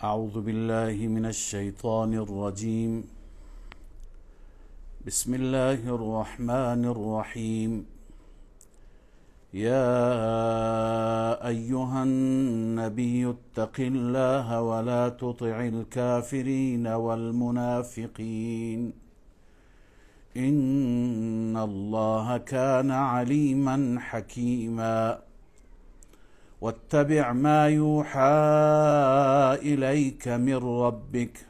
أعوذ بالله من الشيطان الرجيم. بسم الله الرحمن الرحيم. يا أيها النبي اتق الله ولا تطع الكافرين والمنافقين إن الله كان عليما حكيما. واتبع ما يوحى إليك من ربك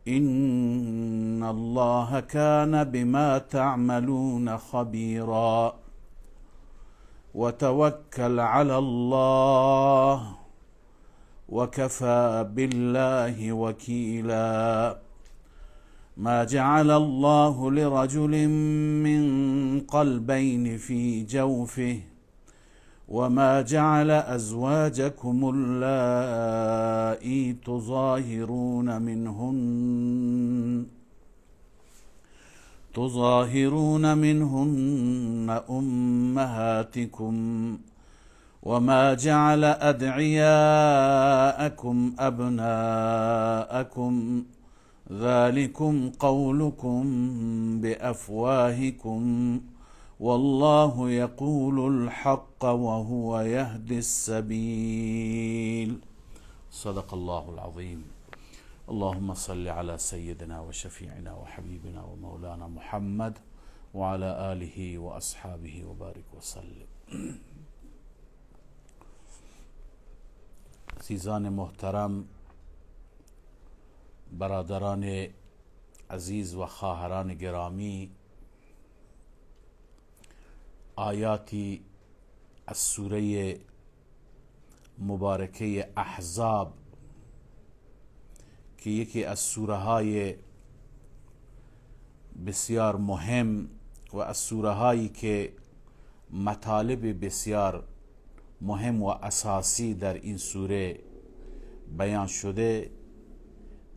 إن الله كان بما تعملون خبيرا. وتوكل على الله وكفى بالله وكيلا. ما جعل الله لرجل من قلبين في جوفه وما جعل أزواجكم اللائي تظاهرون منهن أمهاتكم وما جعل أدعياءكم أبناءكم ذلكم قولكم بأفواهكم والله يقول الحق وهو يهدي السبيل. صدق الله العظيم. اللهم صل على سيدنا وشفيعنا وحبيبنا ومولانا محمد وعلى آله وأصحابه وبارك وسلم. عزیزان محترم، برادران عزیز و خواهران گرامی، آیاتی از سوره مبارکه احزاب که یکی از سوره های بسیار مهم و از سوره هایی که مطالب بسیار مهم و اساسی در این سوره بیان شده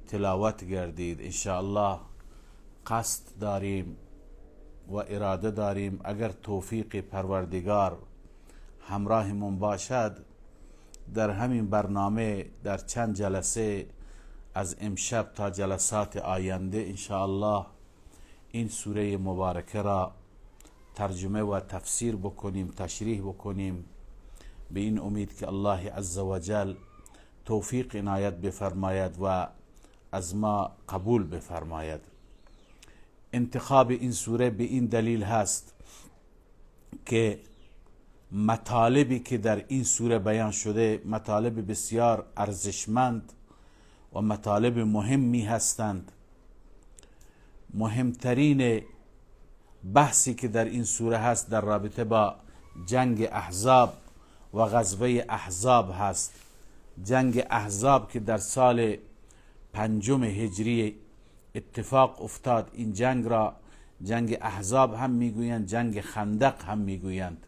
تلاوت گردید. انشاءالله قصد داریم و اراده داریم اگر توفیق پروردگار همراهمون باشد در همین برنامه در چند جلسه از امشب تا جلسات آینده انشاءالله این سوره مبارکه را ترجمه و تفسیر بکنیم، تشریح بکنیم، به این امید که الله عزوجل توفیق عنایت بفرماید و از ما قبول بفرماید. انتخاب این سوره به این دلیل هست که مطالبی که در این سوره بیان شده مطالب بسیار ارزشمند و مطالب مهمی هستند. مهمترین بحثی که در این سوره هست در رابطه با جنگ احزاب و غزوه احزاب هست. جنگ احزاب که در سال 5 هجری اتفاق افتاد. این جنگ را جنگ احزاب هم میگویند، جنگ خندق هم میگویند،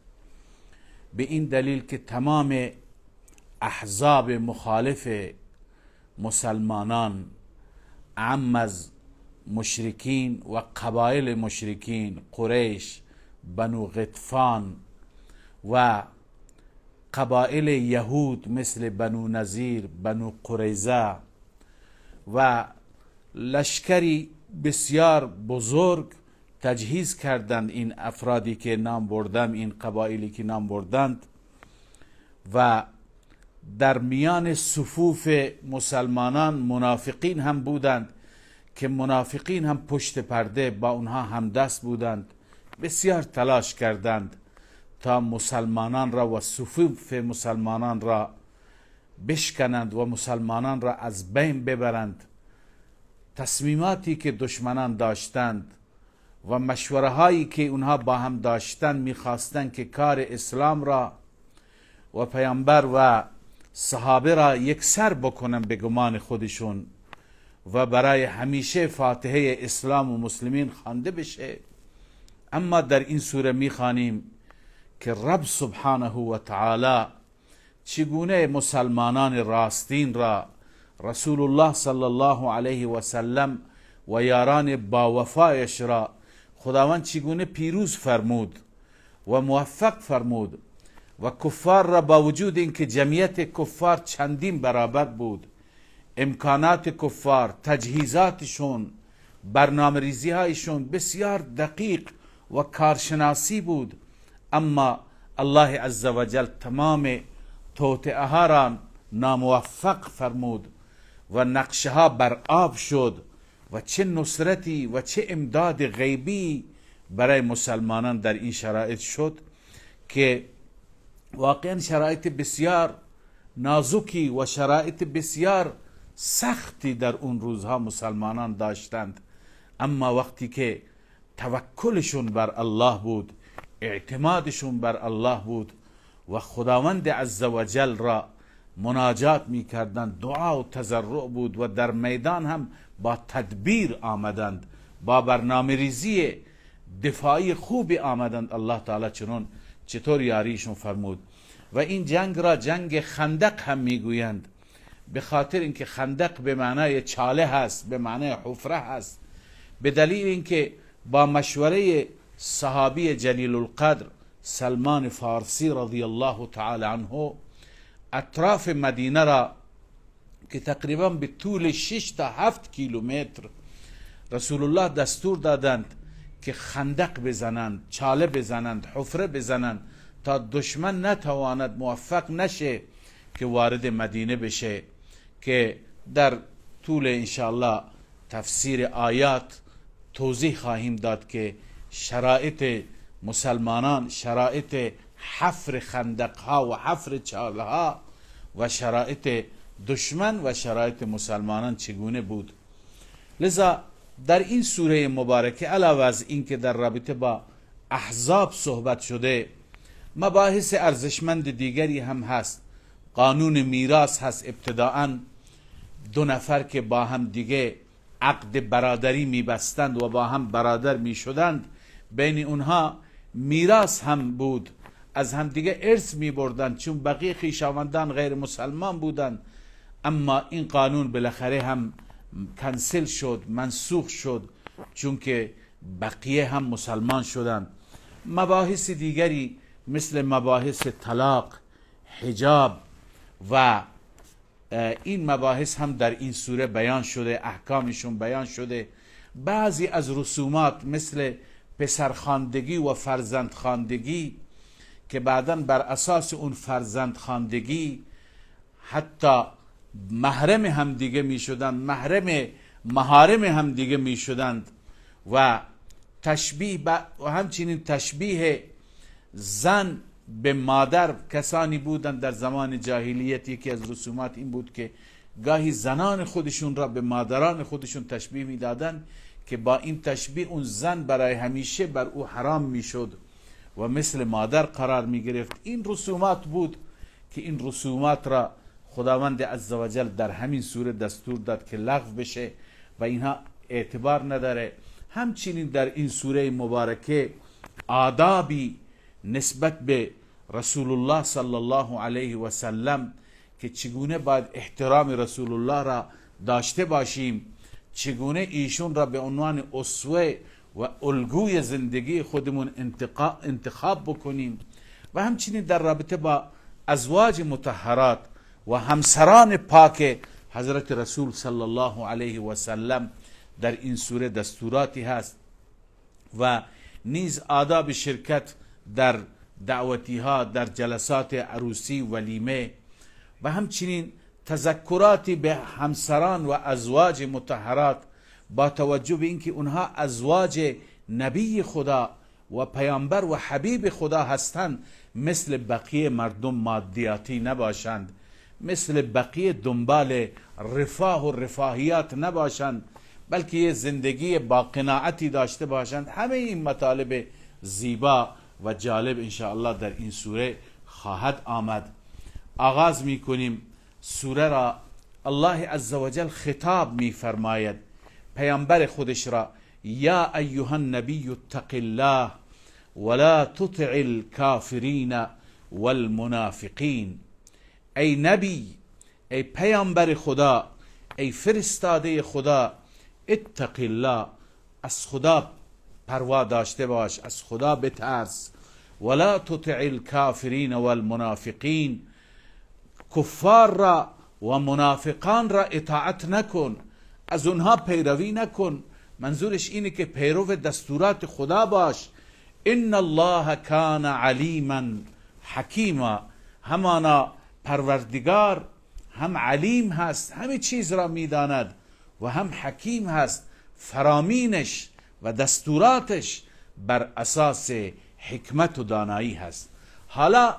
به این دلیل که تمام احزاب مخالف مسلمانان، عم از مشرکین و قبایل مشرکین، قریش، بنو غطفان و قبایل یهود مثل بنو نذیر، بنو قریظه و لشکری بسیار بزرگ تجهیز کردند. این افرادی که نام بردم، این قبایلی که نام بردند، و در میان صفوف مسلمانان منافقین هم بودند که منافقین هم پشت پرده با اونها همدست بودند. بسیار تلاش کردند تا مسلمانان را و صفوف مسلمانان را بشکنند و مسلمانان را از بین ببرند. تصمیماتی که دشمنان داشتند و مشوره هایی که اونها با هم داشتند میخواستند که کار اسلام را و پیامبر و صحابه را یکسر بکنن به گمان خودشون و برای همیشه فاتحه اسلام و مسلمین خوانده بشه. اما در این سوره میخوانیم که رب سبحانه و تعالی چگونه مسلمانان راستین را، رسول الله صلی الله علیه و سلم و یاران با وفایش را خداوند چگونه پیروز فرمود و موفق فرمود و کفار را با وجود اینکه جمعیت کفار چندین برابر بود، امکانات کفار، تجهیزاتشون، برنامه ریزی هایشون بسیار دقیق و کارشناسی بود، اما الله عزوجل تمام توطئه ها را ناموفق فرمود و نقشه ها بر آب شد و چه نصرتی و چه امداد غیبی برای مسلمانان در این شرایط شد که واقعا شرایط بسیار نازکی و شرایط بسیار سختی در اون روزها مسلمانان داشتند، اما وقتی که توکلشون بر الله بود، اعتمادشون بر الله بود و خداوند عزوجل را مناجات می کردند، دعا و تضرع بود و در میدان هم با تدبیر آمدند، با برنامه ریزی دفاعی خوبی آمدند، الله تعالی چطور یاریشون فرمود. و این جنگ را جنگ خندق هم میگویند، به خاطر اینکه خندق به معنای چاله هست، به معنای حفره هست، به دلیل اینکه با مشوره صحابی جلیل القدر سلمان فارسی رضی الله تعالی عنه اطراف مدینه را که تقریبا به طول 6 تا 7 کیلومتر رسول الله دستور دادند که خندق بزنند، چاله بزنند، حفره بزنند تا دشمن نتواند، موفق نشه که وارد مدینه بشه، که در طول انشاءالله تفسیر آیات توضیح خواهیم داد که شرایط مسلمانان، شرایط حفر خندقها و حفر چاله ها و شرایط دشمن و شرایط مسلمانان چگونه بود. لذا در این سوره مبارکه علاوه از این که در رابطه با احزاب صحبت شده، مباحث ارزشمند دیگری هم هست. قانون میراث هست، ابتداءً 2 نفر که با هم دیگه عقد برادری میبستند و با هم برادر میشدند، بین اونها میراث هم بود، از هم دیگه ارث میبردند، چون بقیه خویشاوندان غیر مسلمان بودند. اما این قانون بالاخره هم کنسل شد، منسوخ شد، چون که بقیه هم مسلمان شدند. مباحث دیگری مثل مباحث طلاق، حجاب و این مباحث هم در این سوره بیان شده، احکامشون بیان شده. بعضی از رسومات مثل پسرخواندگی و فرزندخواندگی که بعداً بر اساس اون فرزندخواندگی حتی محرم هم دیگه می شدند، محارم هم دیگه می شدند و تشبیه و همچنین تشبیه زن به مادر کسانی بودند در زمان جاهلیتی که از رسومات این بود که گاهی زنان خودشون را به مادران خودشون تشبیه می دادند که با این تشبیه اون زن برای همیشه بر او حرام می شد و مثل مادر قرار می گرفت. این رسومات بود که این رسومات را خداوند عزوجل در همین سوره دستور داد که لغو بشه و اینها اعتبار نداره. همچنین در این سوره مبارکه آدابی نسبت به رسول الله صلی الله علیه و سلم که چگونه باید احترام رسول الله را داشته باشیم، چگونه ایشون را به عنوان اسوه و الگوی زندگی خودمون انتخاب بکنیم و همچنین در رابطه با ازواج مطهرات و همسران پاک حضرت رسول صلی الله علیه و سلم در این سوره دستوراتی هست و نیز آداب شرکت در دعوتی ها، در جلسات عروسی، ولیمه و همچنین تذکراتی به همسران و ازواج مطهرات با توجه به اینکه اونها ازواج نبی خدا و پیامبر و حبیب خدا هستند، مثل بقیه مردم مادیاتی نباشند، مثل بقیه دنبال رفاه و رفاهیات نباشند، بلکه یه زندگی با قناعتی داشته باشند. همه این مطالب زیبا و جالب انشاءالله در این سوره خواهد آمد. آغاز می کنیم سوره را. الله عزوجل خطاب می فرماید پیامبر خودش را: یا ایها النبی اتق الله ولا تطع الكافرین والمنافقین. ای نبی، ای پیامبر خدا، ای فرستاده خدا، اتق الله، از خدا پروا داشته باش، از خدا بترس. ولا تطع الكافرین والمنافقین، کفار را و منافقان را اطاعت نکن، از اونها پیروی نکن. منظورش اینه که پیرو دستورات خدا باش. ان الله کان علیما حکیما، همانا پروردگار هم علیم هست، همه چیز را میداند، و هم حکیم هست، فرامینش و دستوراتش بر اساس حکمت و دانایی هست. حالا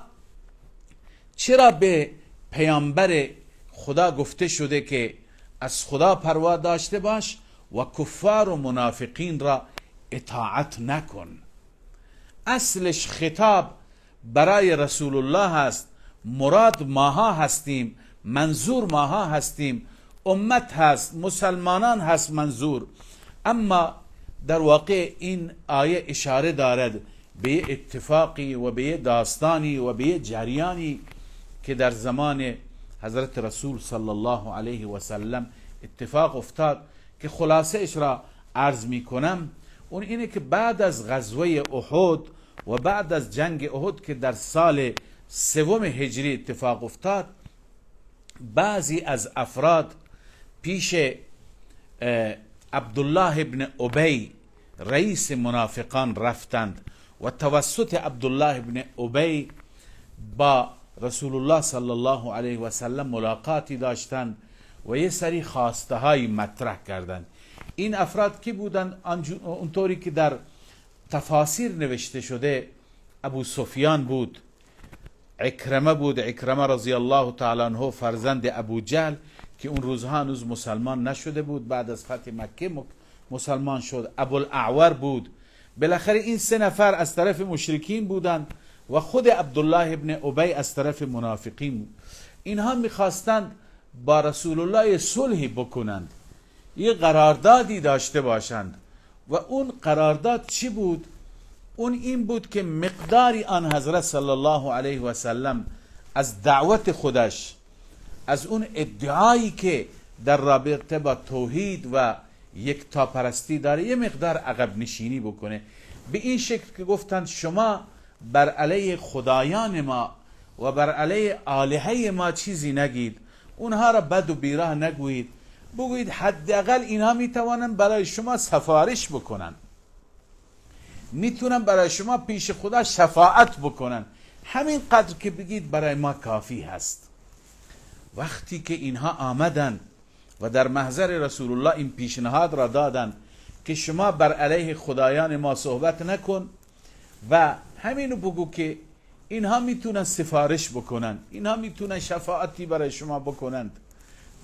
چرا به پیامبر خدا گفته شده که از خدا پروا داشته باش و کفار و منافقین را اطاعت نکن؟ اصلش خطاب برای رسول الله هست، مراد ماها هستیم، منظور ماها هستیم، امت هست، مسلمانان هست منظور. اما در واقع این آیه اشاره دارد به اتفاقی و به داستانی و به جریانی که در زمان حضرت رسول صلی الله علیه و سلم اتفاق افتاد که خلاصه اش را عرض می کنم. اون اینه که بعد از غزوه احد و بعد از جنگ احد که در سال 3 هجری اتفاق افتاد، بعضی از افراد پیش عبدالله ابن ابی رئیس منافقان رفتند و توسط عبدالله ابن ابی با رسول الله صلی الله علیه و سلم ملاقاتی داشتند و یه سری خواسته های مطرح کردند. این افراد کی بودند؟ اونطوری که در تفاسیر نوشته شده ابو سفیان بود، عکرمه بود، عکرمه رضی الله تعالی عنه فرزند ابو جهل که اون روزها هنوز مسلمان نشده بود، بعد از فتح مکه مسلمان شد. ابوالاعور بود. بالاخره این 3 نفر از طرف مشرکین بودند و خود عبدالله ابن ابی از طرف منافقین بود. اینها میخواستند با رسول الله صلحی بکنند، یه قراردادی داشته باشند. و اون قرارداد چی بود؟ اون این بود که مقداری آن حضرت صلی الله علیه و سلم از دعوت خودش، از اون ادعایی که در رابطه با توحید و یکتاپرستی داره، یه مقدار عقب نشینی بکنه. به این شکل که گفتند شما بر علیه خدایان ما و بر علیه آلهه ما چیزی نگید، اونها را بد و بیراه نگویید، بگویید حداقل اینها میتوانند برای شما سفارش بکنن، میتونن برای شما پیش خدا شفاعت بکنن، همین قدر که بگید برای ما کافی هست. وقتی که اینها آمدن و در محضر رسول الله این پیشنهاد را دادن که شما بر علیه خدایان ما صحبت نکن و همینو بگو که اینها میتونن سفارش بکنن، اینها میتونن شفاعتی برای شما بکنند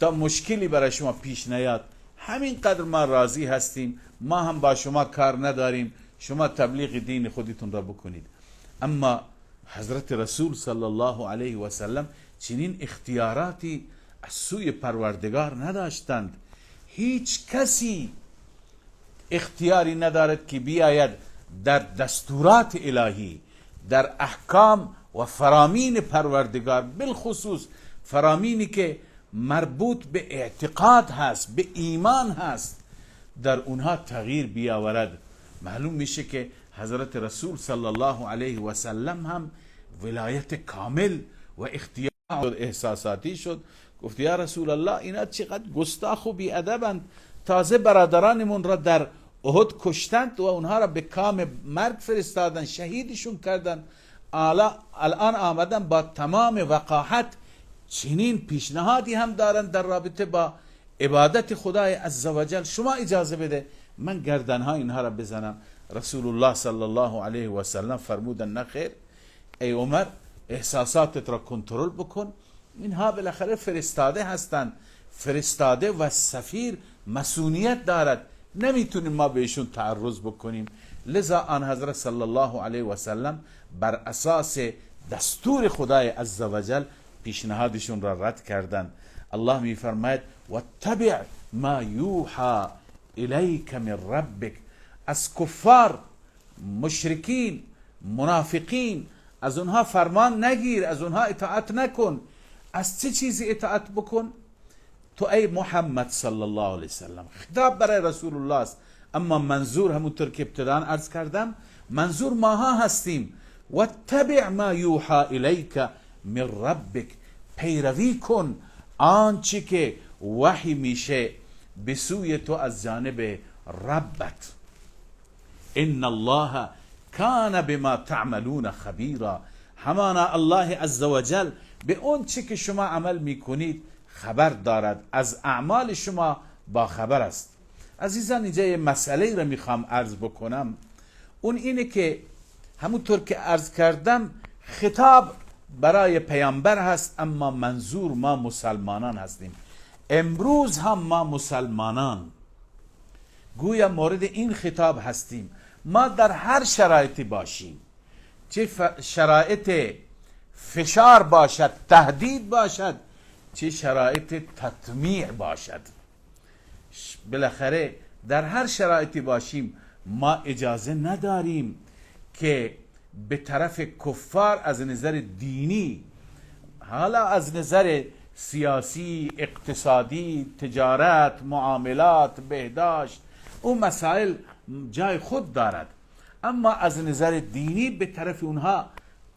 تا مشکلی برای شما پیش نیاد، همین قدر ما راضی هستیم، ما هم با شما کار نداریم، شما تبلیغ دین خودتون را بکنید. اما حضرت رسول صلی الله علیه و سلم چنین اختیاراتی از سوی پروردگار نداشتند. هیچ کسی اختیاری ندارد که بیاید در دستورات الهی، در احکام و فرامین پروردگار، بالخصوص فرامینی که مربوط به اعتقاد هست، به ایمان هست، در اونها تغییر بیاورد. معلوم میشه که حضرت رسول صلی الله علیه و سلم هم ولایت کامل و اختیار احساساتی شد. گفت یا رسول الله اینا چقدر گستاخ و بی‌ادبند، تازه برادرانمون را در احد کشتند و اونها را به کام مرگ فرستادن، شهیدشون کردن، الان آمدن با تمام وقاحت چنین پیشنهادی هم دارن در رابطه با عبادت خدای عزوجل. شما اجازه بده من گردنها اینها را بزنم. رسول الله صلی الله علیه و سلم فرمودن نه خیر، ای عمر احساساتت را کنترل بکن، اینها بالاخره فرستاده هستند، فرستاده و سفیر مسئولیت دارد، نمیتونیم ما بهشون تعرض بکنیم. لذا آن حضرت صلی الله علیه و سلم بر اساس دستور خدای عزوجل پیشنهادشون را رد کردند. الله می فرماید واتبع ما یوحى الیک من ربک. از کفار، مشرکین، منافقین از اونها فرمان نگیر، از اونها اطاعت نکن. از چه چیزی اطاعت بکن؟ تو ای محمد صلی الله علیه وسلم، خطاب برای رسول الله است، اما منظور همونطور که ابتداً عرض کردم منظور ماها هستیم. واتبع ما یوحى الیک من ربک، پیروی کن آنچه که وحی میشه به سوی تو از جانب ربت. ان الله کان بما تعملون خبیرا، همانا الله عزوجل به اون چه که شما عمل میکنید خبر دارد، از اعمال شما با خبر است. عزیزان اینجا یه مسئله را میخوام عرض بکنم، اون اینه که همونطور که عرض کردم خطاب برای پیامبر هست، اما منظور ما مسلمانان هستیم. امروز هم ما مسلمانان گویا مورد این خطاب هستیم. ما در هر شرایطی باشیم، چه شرایط فشار باشد، تهدید باشد، چه شرایط تطمیع باشد، بالاخره در هر شرایطی باشیم ما اجازه نداریم که به طرف کفار از نظر دینی، حالا از نظر سیاسی، اقتصادی، تجارت، معاملات، بهداشت، اون مسائل جای خود دارد، اما از نظر دینی به طرف اونها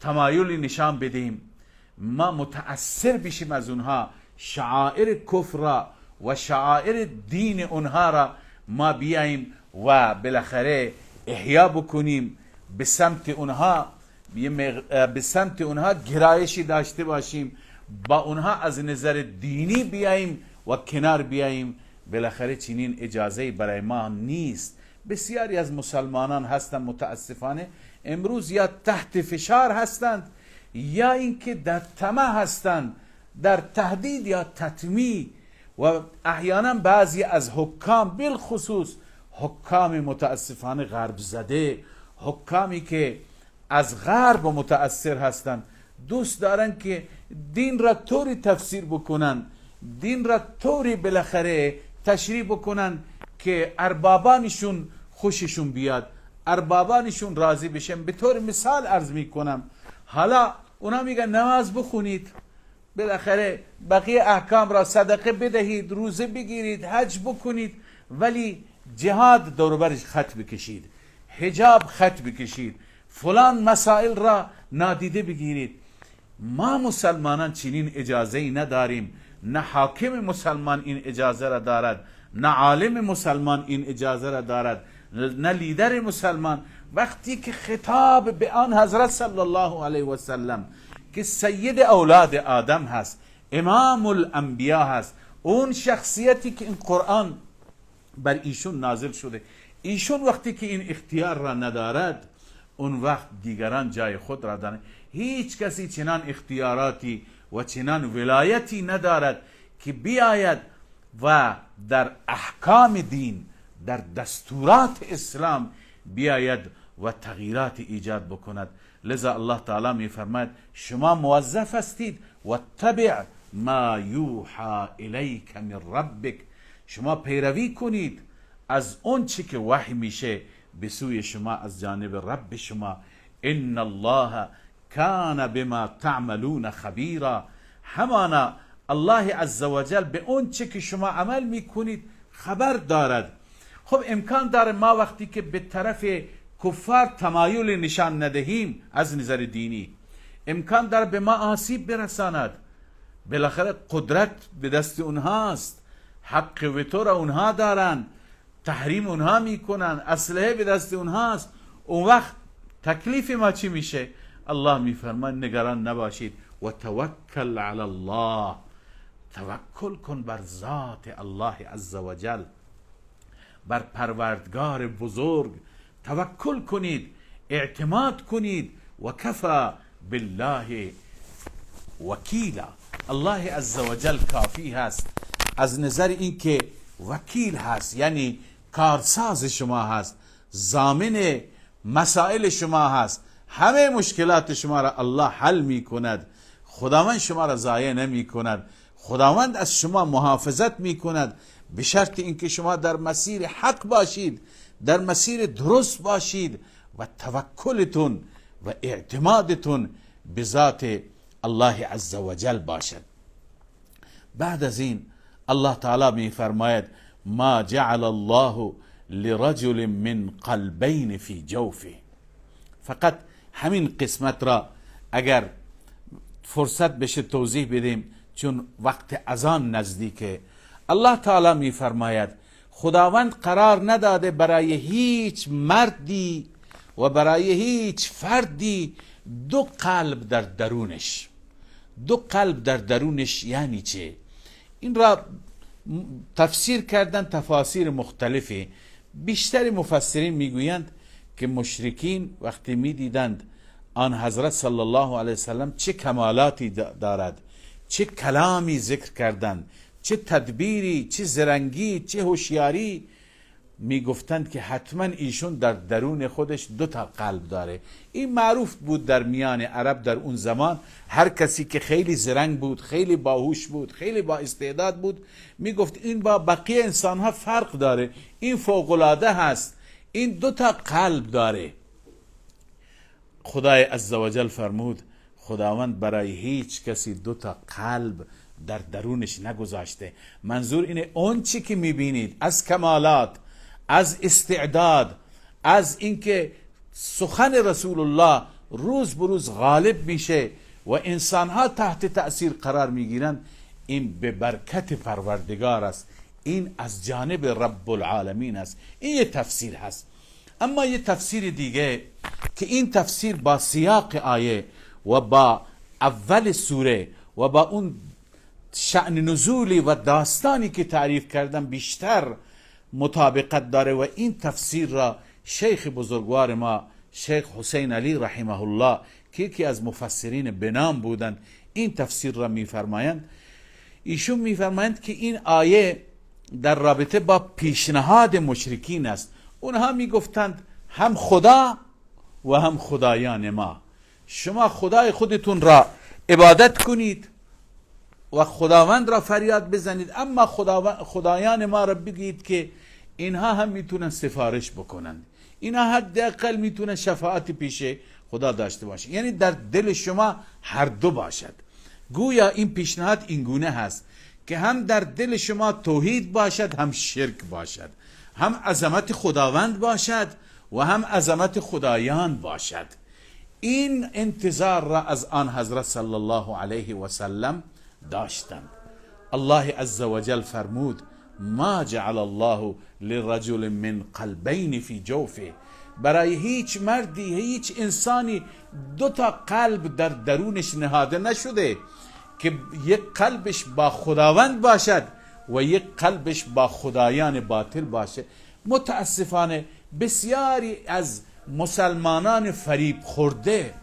تمایلی نشان بدیم، ما متأثر بشیم از اونها، شعائر کفر را و شعائر دین اونها را ما بیاییم و بالاخره احیا بکنیم، به سمت اونها گرایشی داشته باشیم، با اونها از نظر دینی بیاییم و کنار بیاییم. بالاخره چنین اجازه برای ما نیست. بسیاری از مسلمانان هستند متاسفانه امروز یا تحت فشار هستند یا اینکه در طمع هستند، در تهدید یا تطمیع، و احیانا بعضی از حکام، بالخصوص حکام متاسفانه غرب زده، حکامی که از غرب متاثر هستند، دوست دارن که دین را طوری تفسیر بکنن، دین را طوری بالاخره تشریح بکنن که اربابانشون خوششون بیاد، اربابانشون راضی بشن. به طور مثال عرض میکنم، حالا اونا میگن نماز بخونید، بالاخره بقیه احکام را صدقه بدهید، روزه بگیرید، حج بکنید، ولی جهاد دوروبرش خط بکشید، حجاب خط بکشید، فلان مسائل را نادیده بگیرید. ما مسلمانان چنین اجازه ای نداریم، نه حاکم مسلمان این اجازه را دارد، نه عالم مسلمان این اجازه را دارد، نه لیدر مسلمان. وقتی که خطاب به آن حضرت صلی الله علیه و سلم که سید اولاد آدم هست، امام الانبیا هست، اون شخصیتی که این قرآن بر ایشون نازل شده، ایشون وقتی که این اختیار را ندارد، اون وقت دیگران جای خود را دارند. هیچ کسی چنان اختیاراتی و چنان ولایتی ندارد که بیاید و در احکام دین، در دستورات اسلام بیاید و تغییرات ایجاد بکند. لذا الله تعالی می فرماید شما موظف هستید و تبع ما یوحى الیک من ربک، شما پیروی کنید از اون چی که وحی میشه به سوی شما از جانب رب شما. ان الله کان بما تعملون خبیرا، همانا الله عزوجل به اون چی که شما عمل میکنید خبر دارد. خب امکان داره ما وقتی که به طرف کفار تمایل نشان ندهیم از نظر دینی، امکان داره به ما آسیب برساند، بالاخره قدرت به دست اونهاست، حق وتو را اونها دارن، تحریم اونها میکنن، اسلحه به دست اونهاست. اون وقت تکلیف ما چی میشه؟ الله میفرماید نگران نباشید و توکل علی الله، توکل کن بر ذات الله عزوجل، بر پروردگار بزرگ توکل کنید، اعتماد کنید، و کفا بالله وکیلا، الله عزوجل کافی هست از نظر اینکه وکیل هست، یعنی کارساز شما هست، ضامن مسائل شما هست، همه مشکلات شما را الله حل می کند، خداوند شما را ضایع نمی کند، خداوند از شما محافظت می کند، به شرط اینکه شما در مسیر حق باشید، در مسیر درست باشید و توکلتون و اعتمادتون به ذات الله عزوجل باشد. بعد از این الله تعالی می فرماید ما جعل الله لرجل من قلبین فی جوفه. فقط همین قسمت را اگر فرصت بشه توضیح بدیم، چون وقت اذان نزدیکه. الله تعالی میفرماید خداوند قرار نداده برای هیچ مردی و برای هیچ فردی دو قلب در درونش. دو قلب در درونش یعنی چه؟ این را تفسیر کردن تفاسیر مختلفی. بیشتر مفسرین میگویند که مشرکین وقتی میدیدند آن حضرت صلی الله علیه وسلم چه کمالاتی دارد، چه کلامی ذکر کردند، چه تدبیری، چه زرنگی، چه هوشیاری، میگفتند که حتما ایشون در درون خودش دو تا قلب داره. این معروف بود در میان عرب در اون زمان. هر کسی که خیلی زرنگ بود، خیلی باهوش بود، خیلی با استعداد بود، میگفت این با بقیه انسان ها فرق داره، این فوق‌العاده هست، این دو تا قلب داره. خدای عزوجل فرمود خداوند برای هیچ کسی دو تا قلب در درونش نگذاشته. منظور اینه اون چی که میبینید از کمالات، از استعداد، از اینکه سخن رسول الله روز بروز غالب میشه و انسانها تحت تأثیر قرار میگیرند، این به برکت پروردگار است، این از جانب رب العالمین است. این یه تفسیر هست. اما یه تفسیر دیگه که این تفسیر با سیاق آیه و با اول سوره و با اون شأن نزولی و داستانی که تعریف کردم بیشتر مطابقت داره و این تفسیر را شیخ بزرگوار ما شیخ حسین علی رحمه الله که یکی از مفسرین بنام بودند این تفسیر را میفرمایند. ایشون میفرمایند که این آیه در رابطه با پیشنهاد مشرکین است. اونها میگفتند هم خدا و هم خدایان ما، شما خدای خودتون را عبادت کنید و خداوند را فریاد بزنید، اما خدایان ما را بگید که اینها هم میتونن سفارش بکنند، اینها حداقل میتونن شفاعت پیش خدا داشته باشند. یعنی در دل شما هر دو باشد. گویا این پیشنهاد اینگونه هست که هم در دل شما توحید باشد، هم شرک باشد، هم عظمت خداوند باشد و هم عظمت خدایان باشد. این انتظار را از آن حضرت صلی الله علیه و سلم داشتند. الله عزوجل فرمود ما جعل الله لرجل من قلبین فی جوفه. برای هیچ مردی، هیچ انسانی دو تا قلب در درونش نهاده نشده که یک قلبش با خداوند باشد و یک قلبش با خدایان باطل باشه. متاسفانه بسیاری از مسلمانان فریب خورده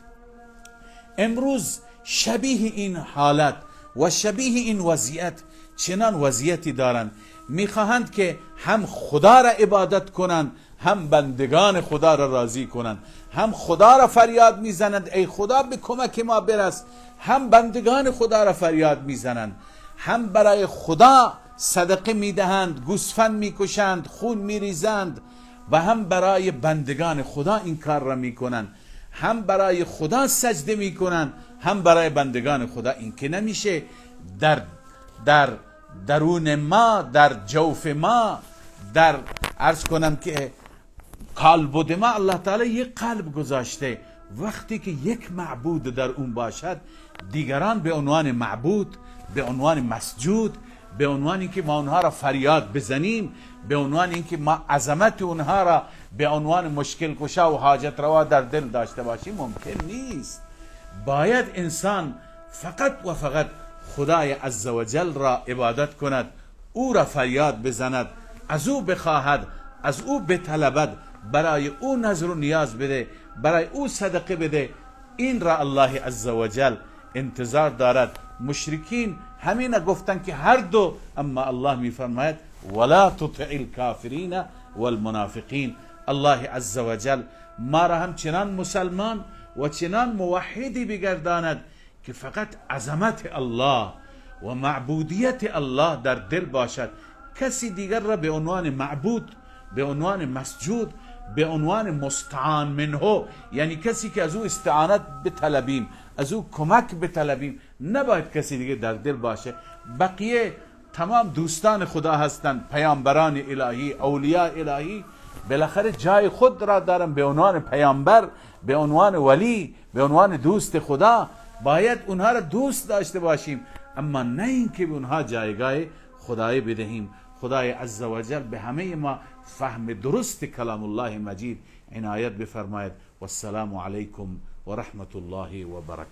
امروز شبیه این حالت و شبیه این وضعیت چنان وضعیتی دارند، میخواهند که هم خدا را عبادت کنند، هم بندگان خدا را راضی کنند، هم خدا را فریاد میزنند ای خدا به کمک ما برس، هم بندگان خدا را فریاد میزنند، هم برای خدا صدقه میدهند، گوسفند میکشند، خون میریزند و هم برای بندگان خدا این کار را میکنند، هم برای خدا سجده میکنند، هم برای بندگان خدا. این که نمیشه. در درون ما، در جوف ما، در عرض کنم که کالبد ما الله تعالی یک قلب گذاشته. وقتی که یک معبود در اون باشد، دیگران به عنوان معبود، به عنوان مسجود، به عنوان اینکه ما اونها را فریاد بزنیم، به عنوان اینکه ما عظمت اونها را به عنوان مشکل کشا و حاجت روا در دل داشته باشیم ممکن نیست. باید انسان فقط و فقط خدای عزوجل را عبادت کند، او را فریاد بزند، از او بخواهد، از او بطلبد، برای او نظر و نیاز بده، برای او صدقه بده. این را الله عزوجل انتظار دارد. مشرکین همین گفتن که هر دو، اما الله میفرماید ولا تطع الكافرین والمنافقین. الله عزوجل ما را هم چنان مسلمان و چنان موحدی بگرداند که فقط عظمت الله و معبودیت الله در دل باشد، کسی دیگر را به عنوان معبود، به عنوان مسجود، به عنوان مستعان منه، یعنی کسی که از او استعانت بطلبیم، از او کمک بطلبیم، نباید کسی دیگه در دل باشه. بقیه تمام دوستان خدا هستند، پیامبران الهی، اولیاء الهی، بالاخره جای خود را دارن به عنوان پیامبر، به عنوان ولی، به عنوان دوست خدا. باید اونها را دوست داشته باشیم، اما نه اینکه به اونها جایگاه خدایی بدهیم. خدای عزوجل به همه ما فهم درست کلام الله مجید عنایت بفرماید. و السلام علیکم و رحمت الله و برکاته.